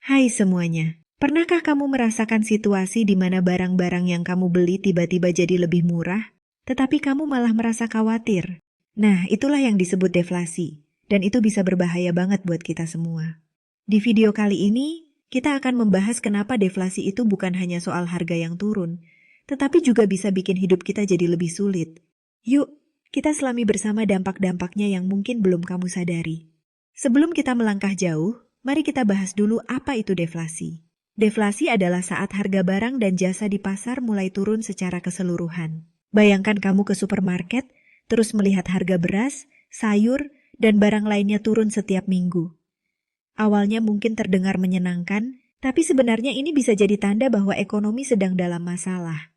Hai semuanya, pernahkah kamu merasakan situasi di mana barang-barang yang kamu beli tiba-tiba jadi lebih murah, tetapi kamu malah merasa khawatir? Nah, itulah yang disebut deflasi, dan itu bisa berbahaya banget buat kita semua. Di video kali ini, kita akan membahas kenapa deflasi itu bukan hanya soal harga yang turun, tetapi juga bisa bikin hidup kita jadi lebih sulit. Yuk, kita selami bersama dampak-dampaknya yang mungkin belum kamu sadari. Sebelum kita melangkah jauh, mari kita bahas dulu apa itu deflasi. Deflasi adalah saat harga barang dan jasa di pasar mulai turun secara keseluruhan. Bayangkan kamu ke supermarket, terus melihat harga beras, sayur, dan barang lainnya turun setiap minggu. Awalnya mungkin terdengar menyenangkan, tapi sebenarnya ini bisa jadi tanda bahwa ekonomi sedang dalam masalah.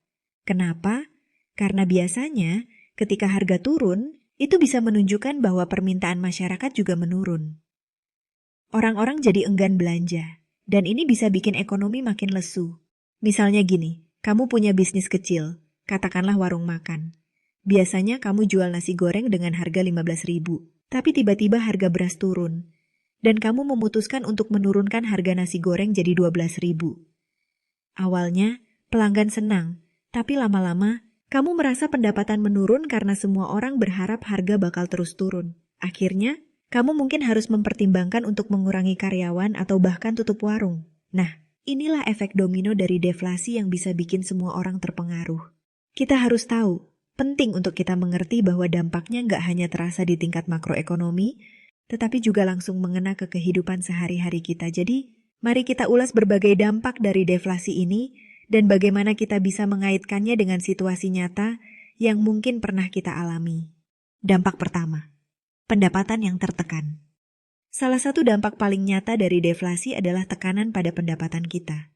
Kenapa? Karena biasanya ketika harga turun, itu bisa menunjukkan bahwa permintaan masyarakat juga menurun. Orang-orang jadi enggan belanja, dan ini bisa bikin ekonomi makin lesu. Misalnya gini, kamu punya bisnis kecil, katakanlah warung makan. Biasanya kamu jual nasi goreng dengan harga 15.000, tapi tiba-tiba harga beras turun, dan kamu memutuskan untuk menurunkan harga nasi goreng jadi 12.000. Awalnya, pelanggan senang, tapi lama-lama, kamu merasa pendapatan menurun karena semua orang berharap harga bakal terus turun. Akhirnya, kamu mungkin harus mempertimbangkan untuk mengurangi karyawan atau bahkan tutup warung. Nah, inilah efek domino dari deflasi yang bisa bikin semua orang terpengaruh. Kita harus tahu, penting untuk kita mengerti bahwa dampaknya nggak hanya terasa di tingkat makroekonomi, tetapi juga langsung mengena ke kehidupan sehari-hari kita. Jadi, mari kita ulas berbagai dampak dari deflasi ini dan bagaimana kita bisa mengaitkannya dengan situasi nyata yang mungkin pernah kita alami. Dampak pertama. Pendapatan yang tertekan. Salah satu dampak paling nyata dari deflasi adalah tekanan pada pendapatan kita.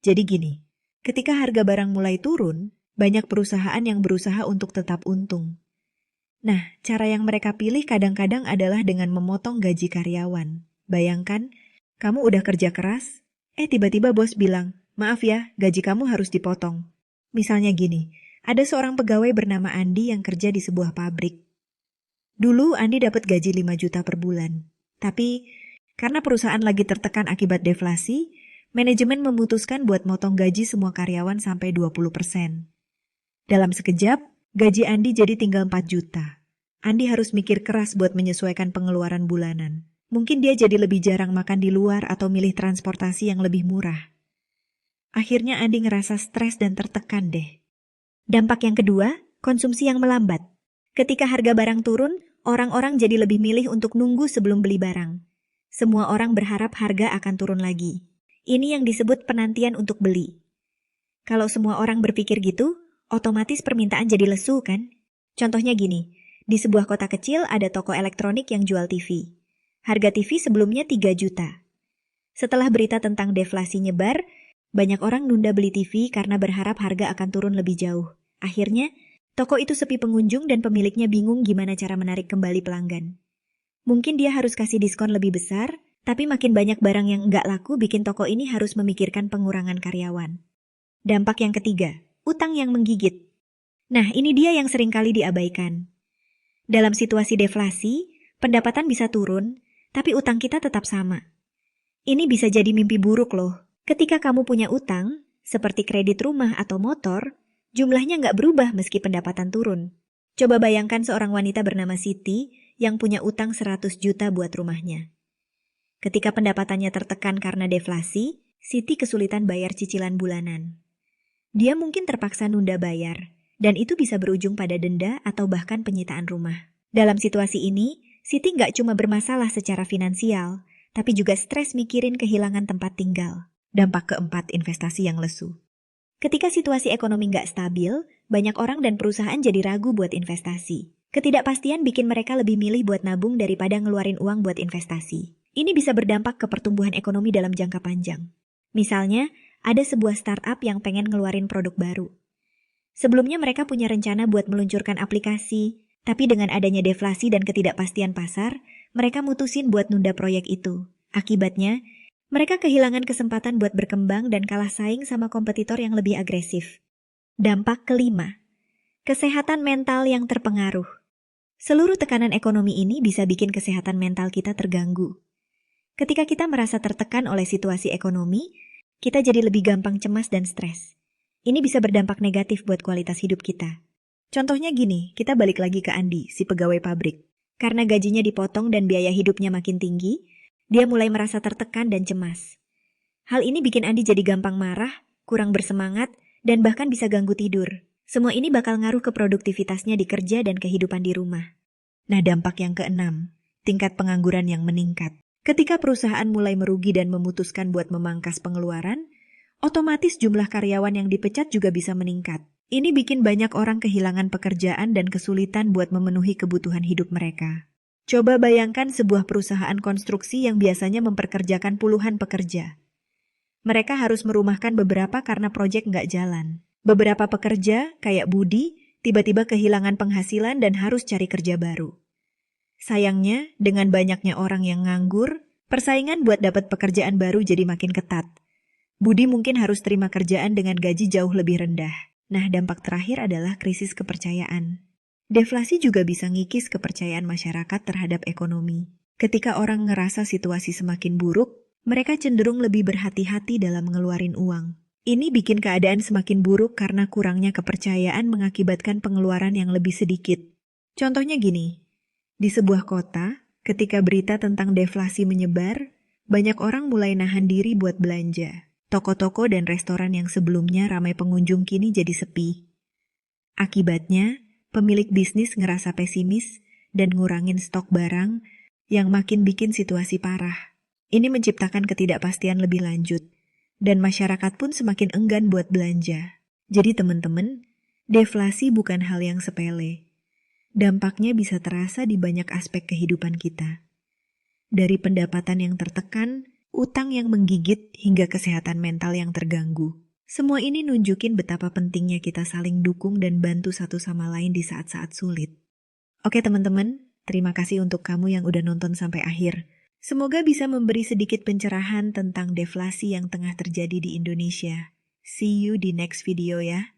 Jadi gini, ketika harga barang mulai turun, banyak perusahaan yang berusaha untuk tetap untung. Nah, cara yang mereka pilih kadang-kadang adalah dengan memotong gaji karyawan. Bayangkan, kamu udah kerja keras, tiba-tiba bos bilang, maaf ya, gaji kamu harus dipotong. Misalnya gini, ada seorang pegawai bernama Andi yang kerja di sebuah pabrik. Dulu Andi dapat gaji 5 juta per bulan. Tapi karena perusahaan lagi tertekan akibat deflasi, manajemen memutuskan buat motong gaji semua karyawan sampai 20%. Dalam sekejap, gaji Andi jadi tinggal 4 juta. Andi harus mikir keras buat menyesuaikan pengeluaran bulanan. Mungkin dia jadi lebih jarang makan di luar atau milih transportasi yang lebih murah. Akhirnya Andi ngerasa stres dan tertekan deh. Dampak yang kedua, konsumsi yang melambat. Ketika harga barang turun, orang-orang jadi lebih milih untuk nunggu sebelum beli barang. Semua orang berharap harga akan turun lagi. Ini yang disebut penantian untuk beli. Kalau semua orang berpikir gitu, otomatis permintaan jadi lesu kan? Contohnya gini, di sebuah kota kecil ada toko elektronik yang jual TV. Harga TV sebelumnya 3 juta. Setelah berita tentang deflasi nyebar, banyak orang nunda beli TV karena berharap harga akan turun lebih jauh. Akhirnya, toko itu sepi pengunjung dan pemiliknya bingung gimana cara menarik kembali pelanggan. Mungkin dia harus kasih diskon lebih besar, tapi makin banyak barang yang nggak laku bikin toko ini harus memikirkan pengurangan karyawan. Dampak yang ketiga, utang yang menggigit. Nah, ini dia yang seringkali diabaikan. Dalam situasi deflasi, pendapatan bisa turun, tapi utang kita tetap sama. Ini bisa jadi mimpi buruk loh. Ketika kamu punya utang, seperti kredit rumah atau motor, jumlahnya nggak berubah meski pendapatan turun. Coba bayangkan seorang wanita bernama Siti yang punya utang 100 juta buat rumahnya. Ketika pendapatannya tertekan karena deflasi, Siti kesulitan bayar cicilan bulanan. Dia mungkin terpaksa nunda bayar, dan itu bisa berujung pada denda atau bahkan penyitaan rumah. Dalam situasi ini, Siti nggak cuma bermasalah secara finansial, tapi juga stres mikirin kehilangan tempat tinggal. Dampak keempat, investasi yang lesu. Ketika situasi ekonomi nggak stabil, banyak orang dan perusahaan jadi ragu buat investasi. Ketidakpastian bikin mereka lebih milih buat nabung daripada ngeluarin uang buat investasi. Ini bisa berdampak ke pertumbuhan ekonomi dalam jangka panjang. Misalnya, ada sebuah startup yang pengen ngeluarin produk baru. Sebelumnya mereka punya rencana buat meluncurkan aplikasi, tapi dengan adanya deflasi dan ketidakpastian pasar, mereka mutusin buat nunda proyek itu. Akibatnya, mereka kehilangan kesempatan buat berkembang dan kalah saing sama kompetitor yang lebih agresif. Dampak kelima, kesehatan mental yang terpengaruh. Seluruh tekanan ekonomi ini bisa bikin kesehatan mental kita terganggu. Ketika kita merasa tertekan oleh situasi ekonomi, kita jadi lebih gampang cemas dan stres. Ini bisa berdampak negatif buat kualitas hidup kita. Contohnya gini, kita balik lagi ke Andi, si pegawai pabrik. Karena gajinya dipotong dan biaya hidupnya makin tinggi, dia mulai merasa tertekan dan cemas. Hal ini bikin Andi jadi gampang marah, kurang bersemangat, dan bahkan bisa ganggu tidur. Semua ini bakal ngaruh ke produktivitasnya di kerja dan kehidupan di rumah. Nah, dampak yang keenam, tingkat pengangguran yang meningkat. Ketika perusahaan mulai merugi dan memutuskan buat memangkas pengeluaran, otomatis jumlah karyawan yang dipecat juga bisa meningkat. Ini bikin banyak orang kehilangan pekerjaan dan kesulitan buat memenuhi kebutuhan hidup mereka. Coba bayangkan sebuah perusahaan konstruksi yang biasanya memperkerjakan puluhan pekerja. Mereka harus merumahkan beberapa karena proyek nggak jalan. Beberapa pekerja, kayak Budi, tiba-tiba kehilangan penghasilan dan harus cari kerja baru. Sayangnya, dengan banyaknya orang yang nganggur, persaingan buat dapat pekerjaan baru jadi makin ketat. Budi mungkin harus terima kerjaan dengan gaji jauh lebih rendah. Nah, dampak terakhir adalah krisis kepercayaan. Deflasi juga bisa ngikis kepercayaan masyarakat terhadap ekonomi. Ketika orang ngerasa situasi semakin buruk, mereka cenderung lebih berhati-hati dalam ngeluarin uang. Ini bikin keadaan semakin buruk karena kurangnya kepercayaan mengakibatkan pengeluaran yang lebih sedikit. Contohnya gini, di sebuah kota, ketika berita tentang deflasi menyebar, banyak orang mulai nahan diri buat belanja. Toko-toko dan restoran yang sebelumnya ramai pengunjung kini jadi sepi. Akibatnya, pemilik bisnis ngerasa pesimis dan ngurangin stok barang yang makin bikin situasi parah. Ini menciptakan ketidakpastian lebih lanjut, dan masyarakat pun semakin enggan buat belanja. Jadi teman-teman, deflasi bukan hal yang sepele. Dampaknya bisa terasa di banyak aspek kehidupan kita. Dari pendapatan yang tertekan, utang yang menggigit, hingga kesehatan mental yang terganggu. Semua ini nunjukin betapa pentingnya kita saling dukung dan bantu satu sama lain di saat-saat sulit. Oke teman-teman, terima kasih untuk kamu yang udah nonton sampai akhir. Semoga bisa memberi sedikit pencerahan tentang deflasi yang tengah terjadi di Indonesia. See you di next video ya.